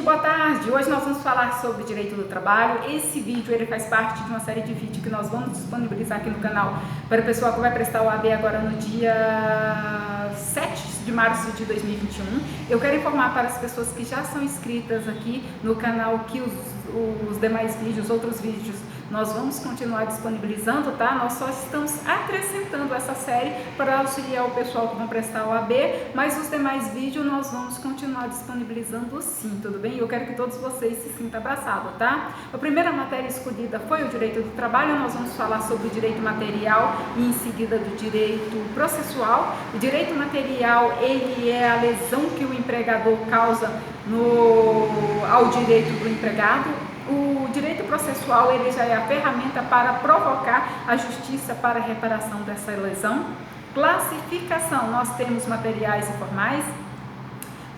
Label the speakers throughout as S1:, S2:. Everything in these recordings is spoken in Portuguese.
S1: boa tarde! Hoje nós vamos falar sobre direito do trabalho. Esse vídeo ele faz parte de uma série de vídeos que nós vamos disponibilizar aqui no canal para o pessoal que vai prestar o AB agora no dia 7 de março de 2021. Eu quero informar para as pessoas que já são inscritas aqui no canal que os demais vídeos, outros vídeos, nós vamos continuar disponibilizando, tá? Nós só estamos acrescentando essa série para auxiliar o pessoal que vão prestar o AB, mas os demais vídeos nós vamos continuar disponibilizando sim, tudo bem? Eu quero que todos vocês se sintam abraçados, tá? A primeira matéria escolhida foi o direito do trabalho. Nós vamos falar sobre o direito material e em seguida do direito processual. O direito material, ele é a lesão que o empregador causa ao direito do empregado. O direito processual, ele já é a ferramenta para provocar a justiça para a reparação dessa lesão. Classificação, nós temos materiais e formais.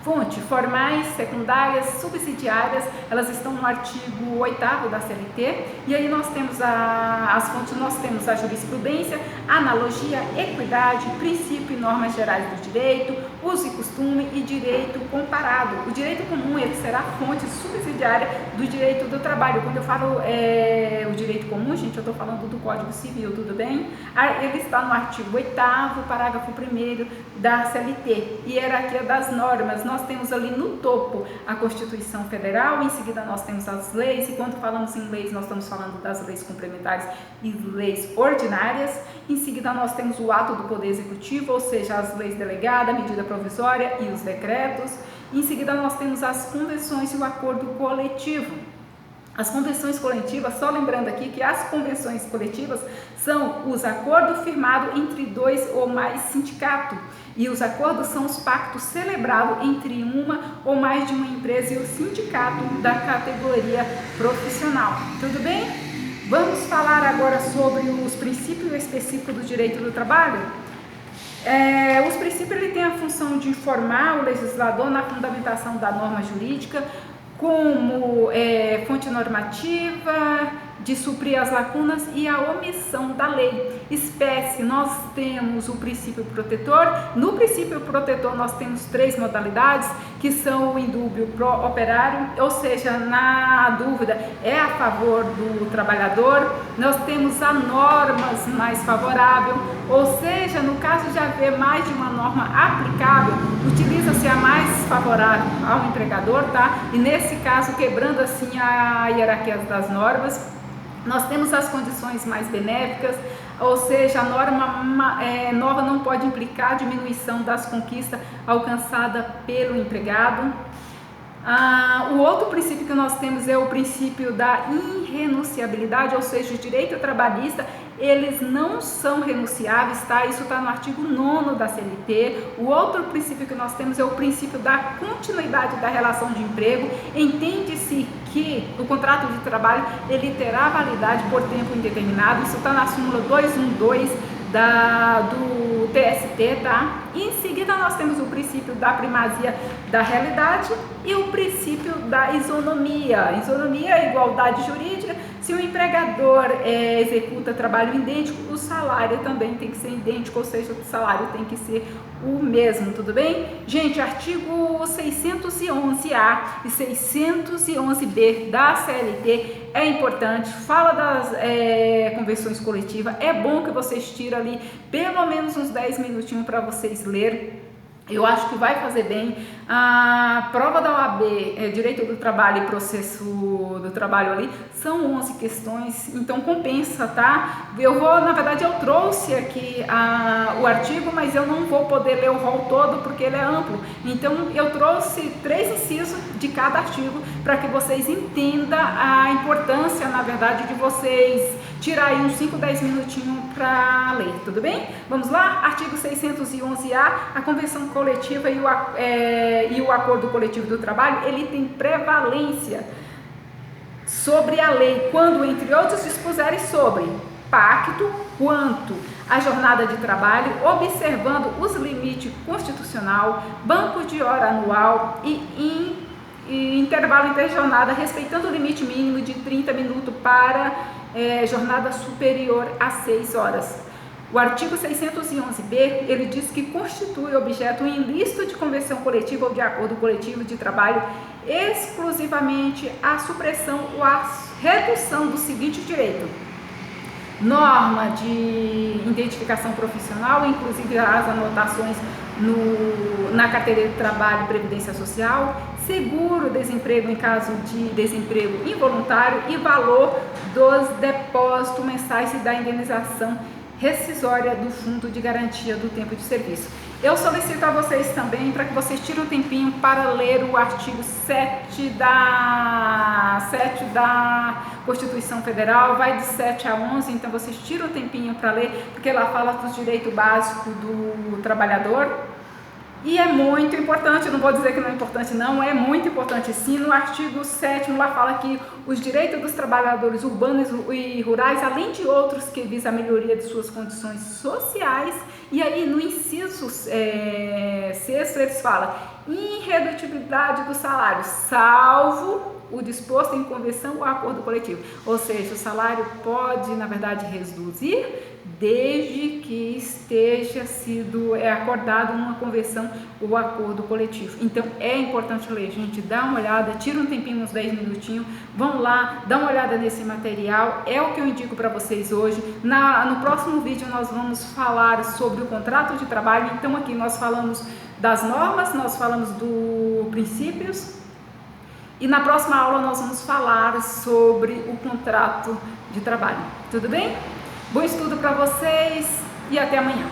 S1: Fonte, formais, secundárias, subsidiárias, elas estão no artigo 8º da CLT, e aí nós temos as fontes, nós temos a jurisprudência, analogia, equidade, princípio e normas gerais do direito, uso e costume e direito comparado. O direito comum, ele será a fonte subsidiária do direito do trabalho. Quando eu falo o direito comum, gente, eu estou falando do Código Civil, tudo bem? Ele está no artigo 8º, parágrafo 1º da CLT, hierarquia das normas. Nós temos ali no topo a Constituição Federal, em seguida nós temos as leis, e quando falamos em leis, nós estamos falando das leis complementares e leis ordinárias. Em seguida nós temos o ato do Poder Executivo, ou seja, as leis delegadas, a medida provisória e os decretos. Em seguida nós temos as convenções e o acordo coletivo. As convenções coletivas, só lembrando aqui que as convenções coletivas são os acordos firmados entre dois ou mais sindicatos, e os acordos são os pactos celebrados entre uma ou mais de uma empresa e o sindicato da categoria profissional. Tudo bem? Vamos falar agora sobre os princípios específicos do direito do trabalho. Os princípios, ele tem a função de informar o legislador na fundamentação da norma jurídica, como fonte normativa, de suprir as lacunas e a omissão da lei. Espécie, nós temos o princípio protetor. No princípio protetor nós temos 3 modalidades, que são o indúbio pro operário, ou seja, na dúvida é a favor do trabalhador. Nós temos a normas mais favorável, ou seja, no caso de haver mais de uma norma aplicável, utiliza-se a mais favorável ao empregador, tá? E nesse caso, quebrando assim a hierarquia das normas. Nós temos as condições mais benéficas, ou seja, a norma nova não pode implicar diminuição das conquistas alcançadas pelo empregado. O outro princípio que nós temos é o princípio da irrenunciabilidade, ou seja, o direito trabalhista, eles não são renunciáveis, tá? Isso está no artigo 9º da CLT. O outro princípio que nós temos é o princípio da continuidade da relação de emprego. Entende-se que o contrato de trabalho, ele terá validade por tempo indeterminado. Isso está na súmula 212 do TST, tá? E em seguida nós temos o princípio da primazia da realidade e o princípio da isonomia. Isonomia é igualdade jurídica. Se o empregador executa trabalho idêntico, o salário também tem que ser idêntico, ou seja, o salário tem que ser o mesmo, tudo bem? Gente, artigo 611A e 611B da CLT é importante, fala das convenções coletivas. É bom que vocês tirem ali pelo menos uns 10 minutinhos para vocês lerem. Eu acho que vai fazer bem. A prova da OAB, Direito do Trabalho e Processo do Trabalho ali, são 11 questões, então compensa, tá? Na verdade eu trouxe aqui o artigo, mas eu não vou poder ler o rol todo porque ele é amplo. Então eu trouxe 3 incisos de cada artigo para que vocês entendam a importância, na verdade, de vocês tirar aí uns 5, 10 minutinhos para ler, tudo bem? Vamos lá? Artigo 611A, a convenção coletiva e o acordo coletivo do trabalho, ele tem prevalência sobre a lei, quando, entre outros, dispuserem sobre pacto quanto à jornada de trabalho, observando os limites constitucional, banco de hora anual e intervalo interjornada, respeitando o limite mínimo de 30 minutos para jornada superior a 6 horas. O artigo 611-B, ele diz que constitui objeto ilícito de convenção coletiva ou de acordo coletivo de trabalho exclusivamente a supressão ou a redução do seguinte direito: norma de identificação profissional, inclusive as anotações na carteira de trabalho e previdência social, seguro-desemprego em caso de desemprego involuntário e valor dos depósitos mensais e da indenização rescisória do Fundo de Garantia do Tempo de Serviço. Eu solicito a vocês também para que vocês tirem um tempinho para ler o artigo 7 da Constituição Federal, vai de 7 a 11, então vocês tiram um tempinho para ler, porque lá fala dos direitos básicos do trabalhador. E é muito importante, não vou dizer que não é importante não, é muito importante sim. No artigo 7º lá fala que os direitos dos trabalhadores urbanos e rurais, além de outros que visam a melhoria de suas condições sociais, e aí no inciso 6º eles falam irredutibilidade do salário, salvo o disposto em convenção ou acordo coletivo. Ou seja, o salário pode, na verdade, reduzir desde que esteja sido acordado uma convenção ou acordo coletivo. Então é importante ler, gente, dá uma olhada, tira um tempinho, uns 10 minutinhos, vão lá, dá uma olhada nesse material, é o que eu indico para vocês hoje. No próximo vídeo nós vamos falar sobre o contrato de trabalho. Então aqui nós falamos das normas, nós falamos dos princípios, e na próxima aula nós vamos falar sobre o contrato de trabalho. Tudo bem? Bom estudo para vocês e até amanhã.